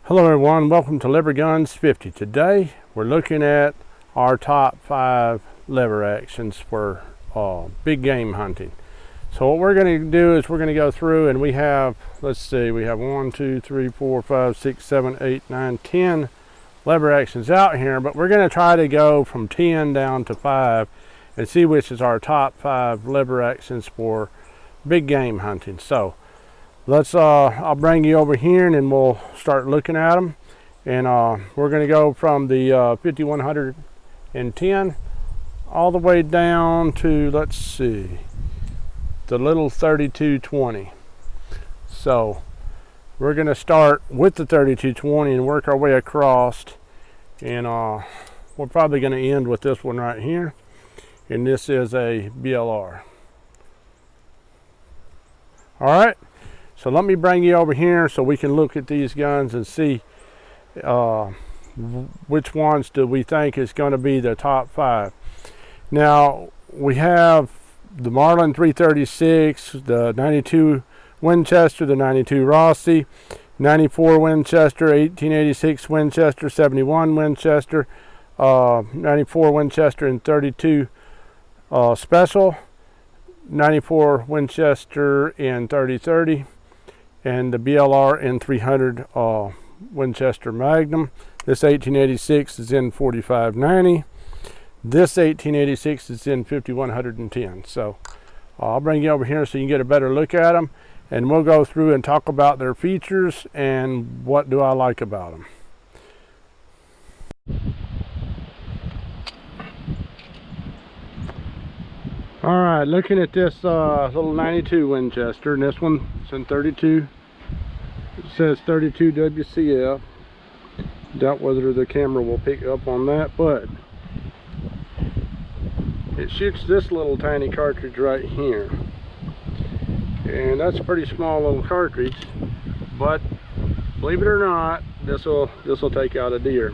Hello everyone, welcome to Lever Guns 50. Today we're looking at our top 5 lever actions for big game hunting. So what we're going to do is we're going to go through and we have, let's see, we have 1, 2, 3, 4, 5, 6, 7, 8, 9, 10 lever actions out here, but we're going to try to go from 10 down to 5 and see which is our top 5 lever actions for big game hunting. So let's I'll bring you over here and then we'll start looking at them, and we're going to go from the 5110 all the way down to, let's see, the little 3220. So we're going to start with the 3220 and work our way across, and we're probably going to end with this one right here, and this is a BLR. All right. So let me bring you over here so we can look at these guns and see which ones do we think is going to be the top 5. Now we have the Marlin 336, the 92 Winchester, the 92 Rossi, 94 Winchester, 1886 Winchester, 71 Winchester, 94 Winchester and 32 Special, 94 Winchester in 3030. And the BLR in 300 Winchester Magnum. This 1886 is in 4590. This 1886 is in 5110. So I'll bring you over here so you can get a better look at them, and we'll go through and talk about their features and what do I like about them. All right, looking at this little 92 Winchester, and this one is in 32. It says 32 WCF. Doubt whether the camera will pick up on that, but it shoots this little tiny cartridge right here, and that's a pretty small little cartridge. But believe it or not, this will take out a deer.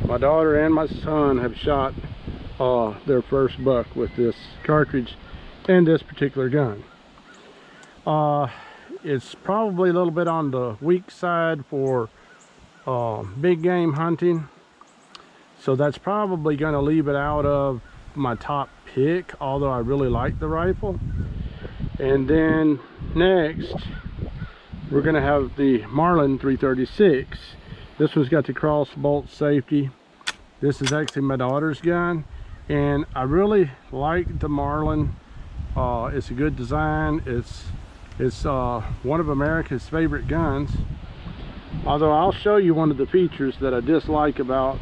My daughter and my son have shot their first buck with this cartridge and this particular gun. It's probably a little bit on the weak side for big game hunting, so that's probably going to leave it out of my top pick, although I really like the rifle. And then next we're going to have the Marlin 336. This one's got the cross bolt safety. This is actually my daughter's gun, and I really like the Marlin. It's a good design. It's one of America's favorite guns, although I'll show you one of the features that I dislike about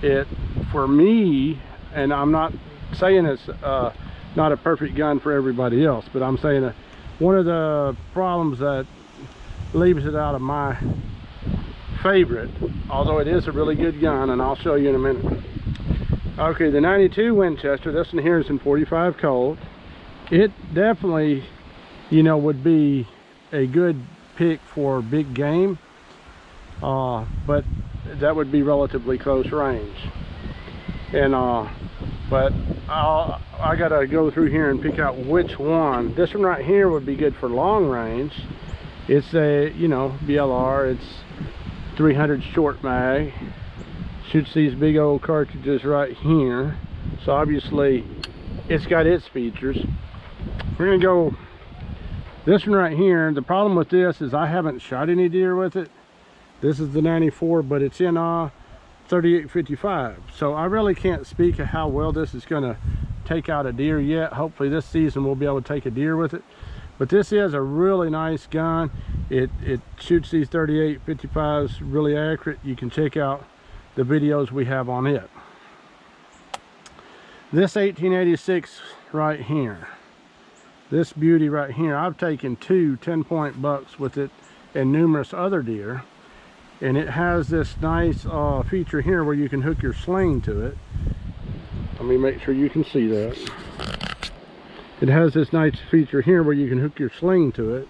it for me. And I'm not saying it's not a perfect gun for everybody else, but I'm saying that one of the problems that leaves it out of my favorite, although it is a really good gun, and I'll show you in a minute. Okay, the 92 Winchester, this one here is in 45 Colt. It definitely, you know, would be a good pick for big game, but that would be relatively close range. And but I gotta go through here and pick out which one. This one right here would be good for long range. It's a, you know, BLR. It's 300 short mag. Shoots these big old cartridges right here, so obviously it's got its features. We're gonna go this one right here. The problem with this is I haven't shot any deer with it. This is the 94, but it's in 3855, so I really can't speak of how well this is gonna take out a deer yet. Hopefully this season we'll be able to take a deer with it, but this is a really nice gun. It shoots these 3855s really accurate. You can check out the videos we have on it. This 1886 right here, this beauty right here, I've taken 2 10-point bucks with it and numerous other deer, and it has this nice feature here where you can hook your sling to it. Let me make sure you can see that. It has this nice feature here where you can hook your sling to it,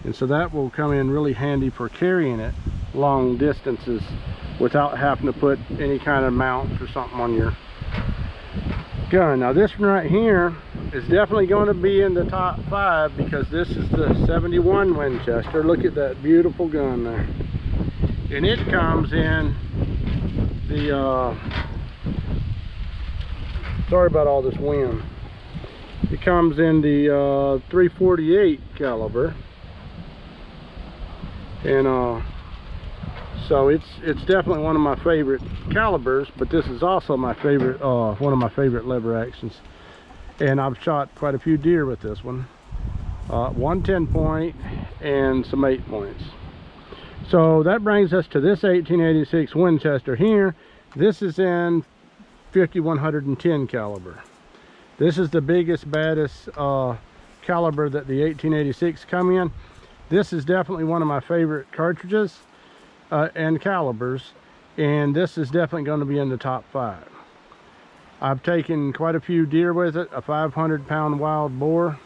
and so that will come in really handy for carrying it long distances without having to put any kind of mounts or something on your gun. Now this one right here is definitely going to be in the top 5 because this is the 71 Winchester. Look at that beautiful gun there. and it comes in the sorry about all this wind. It comes in the 348 caliber, and so it's definitely one of my favorite calibers, but this is also my favorite, one of my favorite lever actions. And I've shot quite a few deer with this one. One 10-point and some 8-points. So that brings us to this 1886 Winchester here. This is in 5110 caliber. This is the biggest, baddest caliber that the 1886 come in. This is definitely one of my favorite cartridges and calibers, and this is definitely going to be in the top 5. I've taken quite a few deer with it, a 500-pound wild boar,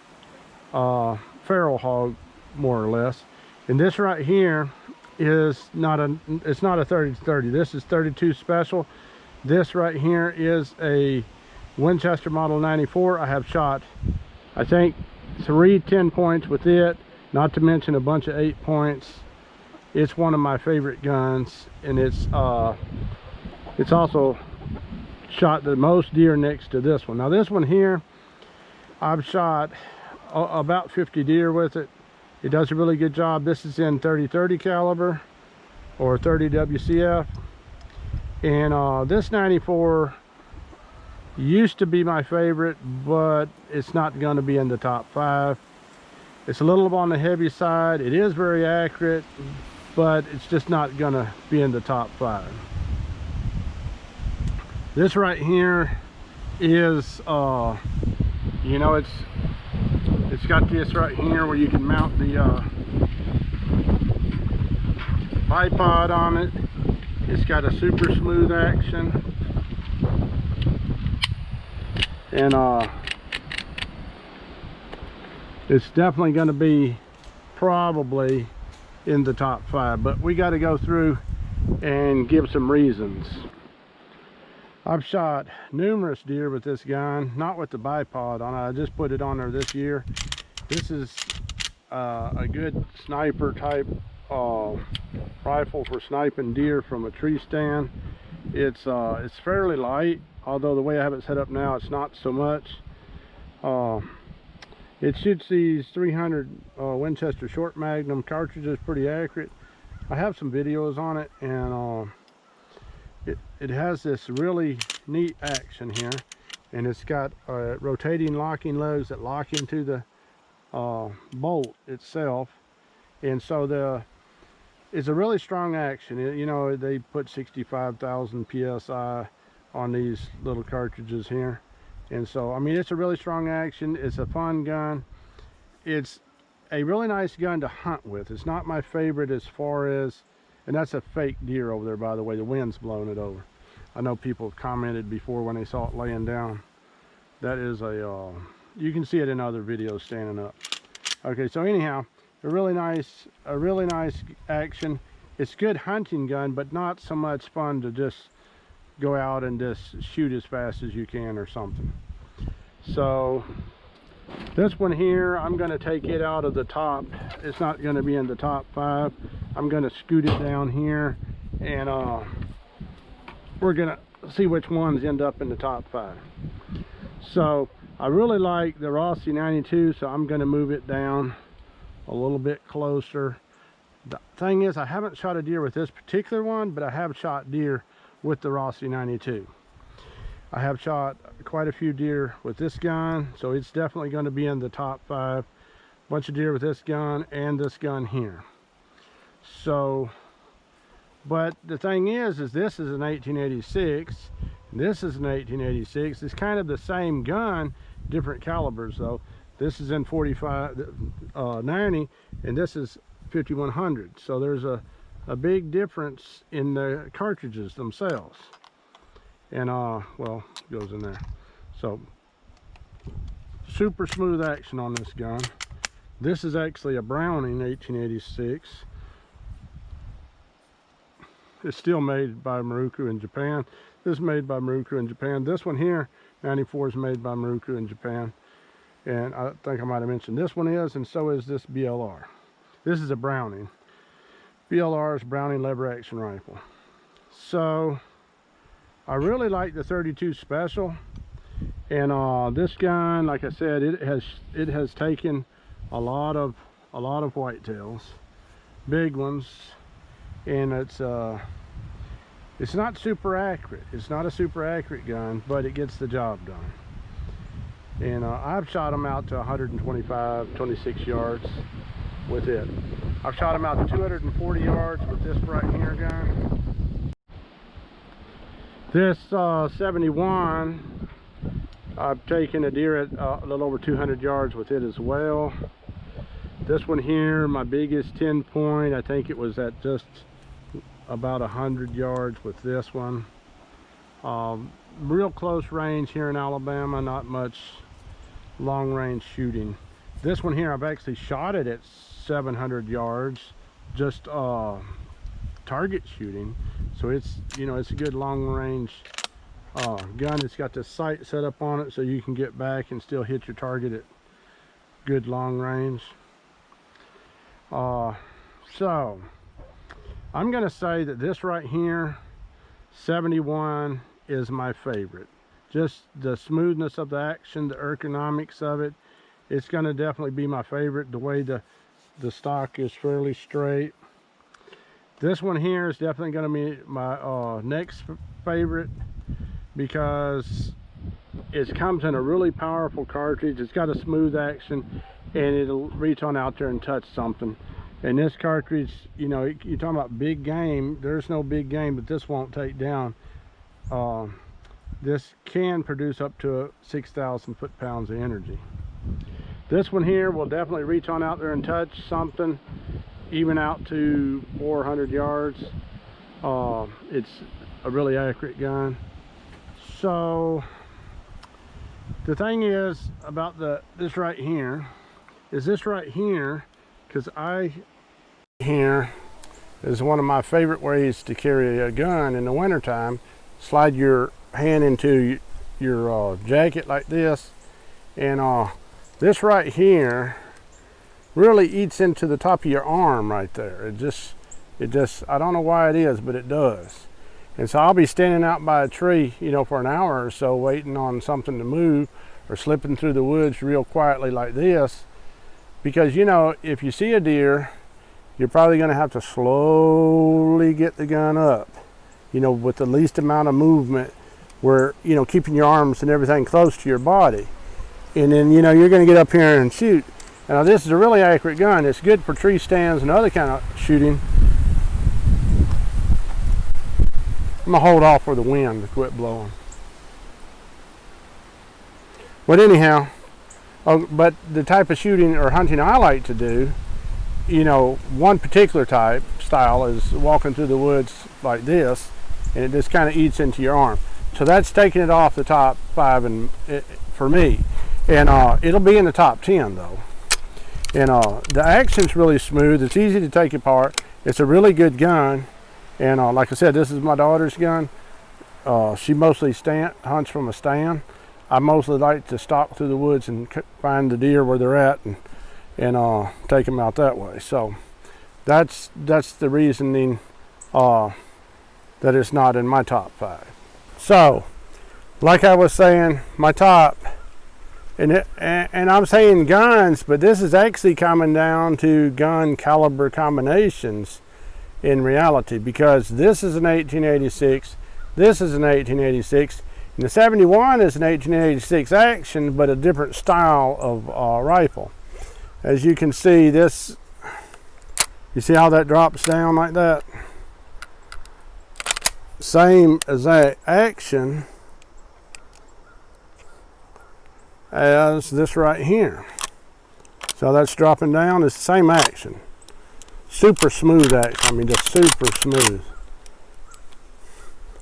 feral hog more or less. And this right here is not a, it's not a 30-30. This is 32 special. This right here is a Winchester Model 94. I have shot, I think, 3 10-points with it, not to mention a bunch of 8-points. It's one of my favorite guns, and it's also shot the most deer next to this one. Now this one here, I've shot about 50 deer with it. It does a really good job. This is in 30-30 caliber or 30 WCF, and this 94 used to be my favorite, but it's not going to be in the top 5. It's a little on the heavy side. It is very accurate, but it's just not going to be in the top 5. This right here is you know, it's got this right here where you can mount the bipod on it. It's got a super smooth action, and it's definitely going to be probably in the top 5, but we got to go through and give some reasons. I've shot numerous deer with this gun, not with the bipod on it. I just put it on there this year. This is a good sniper type rifle for sniping deer from a tree stand. It's fairly light, although the way I have it set up now, it's not so much. It shoots these 300 Winchester short magnum cartridges pretty accurate. I have some videos on it, and it has this really neat action here, and it's got rotating locking lugs that lock into the bolt itself, and so it's a really strong action. You know, they put 65,000 psi on these little cartridges here. And so, I mean, it's a really strong action. It's a fun gun. It's a really nice gun to hunt with. It's not my favorite as far as, and that's a fake deer over there, by the way. The wind's blowing it over. I know people have commented before when they saw it laying down. That is a, you can see it in other videos standing up. Okay, so anyhow, a really nice action. It's a good hunting gun, but not so much fun to just go out and just shoot as fast as you can or something. So this one here, I'm going to take it out of the top. It's not going to be in the top 5. I'm going to scoot it down here, and we're going to see which ones end up in the top 5. So I really like the Rossi 92, so I'm going to move it down a little bit closer. The thing is, I haven't shot a deer with this particular one, but I have shot deer with the Rossi 92. I have shot quite a few deer with this gun, so it's definitely going to be in the top 5. Bunch of deer with this gun and this gun here. So, but the thing is this is an 1886, and this is an 1886. It's kind of the same gun, different calibers though. This is in 45-90, and this is 5100. So there's a big difference in the cartridges themselves. And well, it goes in there. So super smooth action on this gun. This is actually a Browning 1886. It's still made by Maruku in Japan. This is made by Maruku in Japan. This one here, 94, is made by Maruku in Japan. And I think I might have mentioned this one is, and so is this BLR. This is a Browning. BLR's Browning lever action rifle. So I really like the 32 Special, and this gun, like I said, it has taken a lot of whitetails, big ones, and it's not super accurate. It's not a super accurate gun, but it gets the job done. And I've shot them out to 125, 26 yards with it. I've shot them out to 240 yards with this right here gun. This 71, I've taken a deer at a little over 200 yards with it as well. This one here, my biggest 10 point, I think it was at just about 100 yards with this one. Real close range here in Alabama, not much long range shooting. This one here, I've actually shot it at 700 yards, just target shooting. So it's, you know, it's a good long range gun. It's got the sight set up on it so you can get back and still hit your target at good long range. So I'm gonna say that this right here, 71, is my favorite. Just the smoothness of the action, the ergonomics of it, it's gonna definitely be my favorite. The way the stock is fairly straight. This one here is definitely gonna be my next favorite, because it comes in a really powerful cartridge. It's got a smooth action, and it'll reach on out there and touch something. And this cartridge, you know, you're talking about big game. There's no big game that this won't take down. This can produce up to 6,000 foot-pounds of energy. This one here will definitely reach on out there and touch something, even out to 400 yards. It's a really accurate gun. So the thing is about this right here, because here is one of my favorite ways to carry a gun in the wintertime. Slide your hand into your jacket like this, and this right here really eats into the top of your arm right there. It just I don't know why it is, but it does. And so I'll be standing out by a tree, you know, for an hour or so, waiting on something to move, or slipping through the woods real quietly like this, because, you know, if you see a deer, you're probably going to have to slowly get the gun up, you know, with the least amount of movement, where, you know, keeping your arms and everything close to your body. And then, you know, you're going to get up here and shoot. Now this is a really accurate gun. It's good for tree stands and other kind of shooting. I'm going to hold off for the wind to quit blowing. But anyhow, but the type of shooting or hunting I like to do, you know, one particular style is walking through the woods like this, and it just kind of eats into your arm. So that's taking it off the top 5 for me. And it'll be in the top 10 though. And the action's really smooth. It's easy to take apart. It's a really good gun. And like I said, this is my daughter's gun. She mostly hunts from a stand. I mostly like to stalk through the woods and find the deer where they're at, and take them out that way. So that's the reasoning that it's not in my top 5. So like I was saying, my top, and I'm saying guns, but this is actually coming down to gun caliber combinations in reality, because this is an 1886, this is an 1886, and the 71 is an 1886 action, but a different style of rifle. As you can see, this, you see how that drops down like that? Same as that action as this right here. So that's dropping down. It's the same action. Super smooth action. I mean, just super smooth.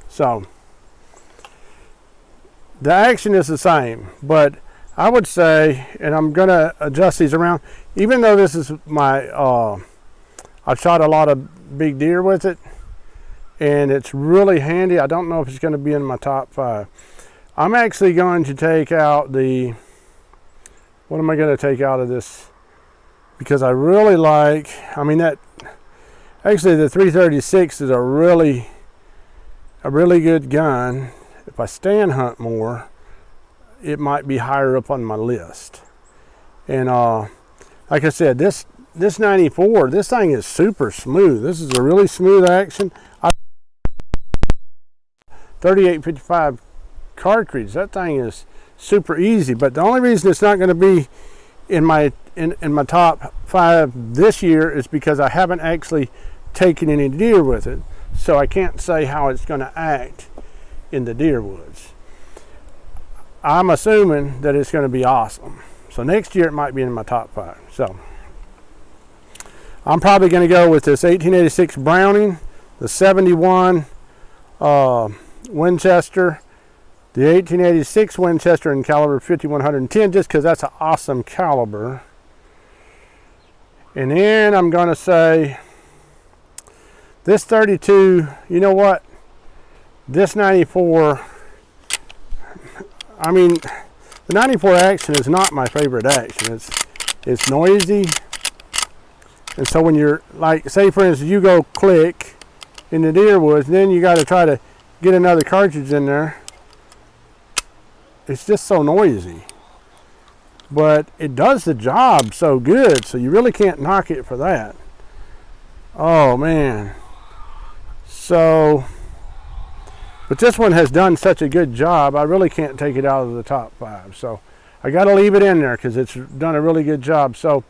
So the action is the same, but I would say, and I'm going to adjust these around, even though this is my, I've shot a lot of big deer with it, and it's really handy. I don't know if it's going to be in my top 5. I'm actually going to take out the, what am I going to take out of this? Because I really like, I mean, that Actually, the 336 is a really good gun. If I stand hunt more, it might be higher up on my list. And like I said, this 94, this thing is super smooth. This is a really smooth action. 3855 cartridge. That thing is super easy. But the only reason it's not going to be in my top 5 this year is because I haven't actually taken any deer with it. So I can't say how it's going to act in the deer woods. I'm assuming that it's going to be awesome. So next year it might be in my top 5. So I'm probably going to go with this 1886 Browning, the 71 Winchester, the 1886 Winchester in caliber 5110, just because that's an awesome caliber. And then I'm going to say this 32, you know what? This 94, I mean, the 94 action is not my favorite action. It's noisy. And so when you're, like, say for instance, you go click in the deer woods, then you got to try to get another cartridge in there. It's just so noisy. But it does the job so good, so you really can't knock it for that. Oh, man. So, but this one has done such a good job, I really can't take it out of the top 5. So I got to leave it in there because it's done a really good job. So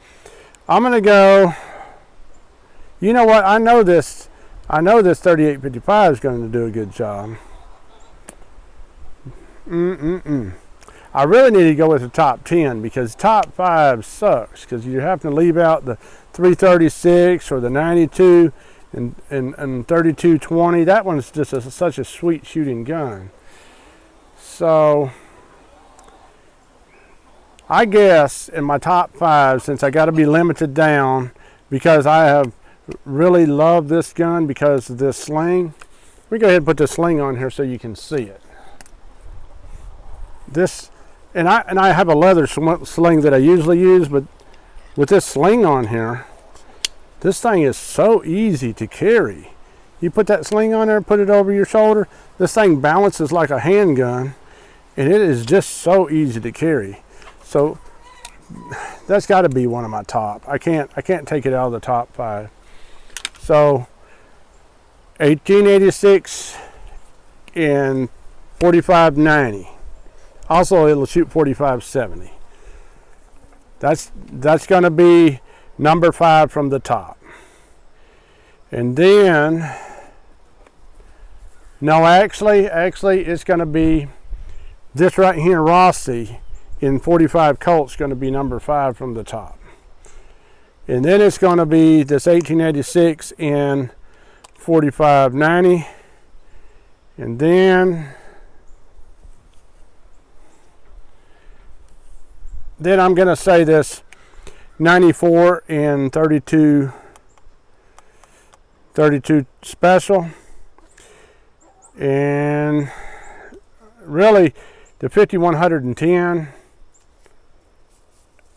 I'm going to go, you know what, I know this 3855 is going to do a good job. I really need to go with the top 10 because top 5 sucks because you're having to leave out the 336 or the 92 and 3220. That one's just such a sweet shooting gun. So I guess in my top 5, since I got to be limited down because I have really loved this gun because of this sling. Let me go ahead and put the sling on here so you can see it. This, and I have a leather sling that I usually use, but with this sling on here, this thing is so easy to carry. You put that sling on there, put it over your shoulder, this thing balances like a handgun, and it is just so easy to carry. So that's got to be one of my top. I can't take it out of the top 5. So 1886 and 4590. Also, it'll shoot 4570. That's going to be number 5 from the top. And then, no, actually, it's going to be this right here, Rossi, in 45 Colt's going to be number 5 from the top. And then it's going to be this 1886 in 4590. And then I'm going to say this 94 in 32 special. And really the 5110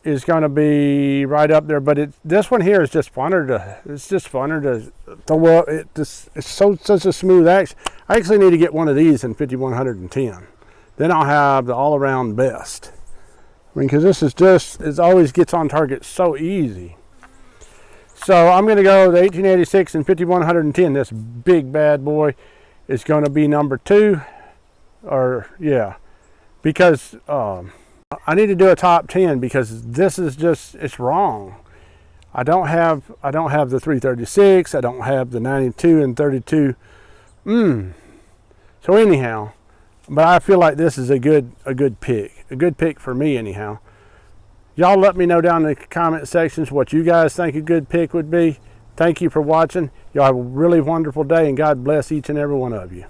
is going to be right up there, but this one here is just funner to throw up. It's such a smooth action. I actually need to get one of these in 5110. Then I'll have the all-around best. I mean, because this is just, it always gets on target so easy. So I'm going to go the 1886 and 5110. This big bad boy is going to be number 2, or yeah, because I need to do a top 10 because this is just, it's wrong. I don't have the 336. I don't have the 92 and 32. So anyhow, but I feel like this is a good pick for me anyhow. Y'all let me know down in the comment sections what you guys think a good pick would be. Thank you for watching. Y'all have a really wonderful day, and God bless each and every one of you.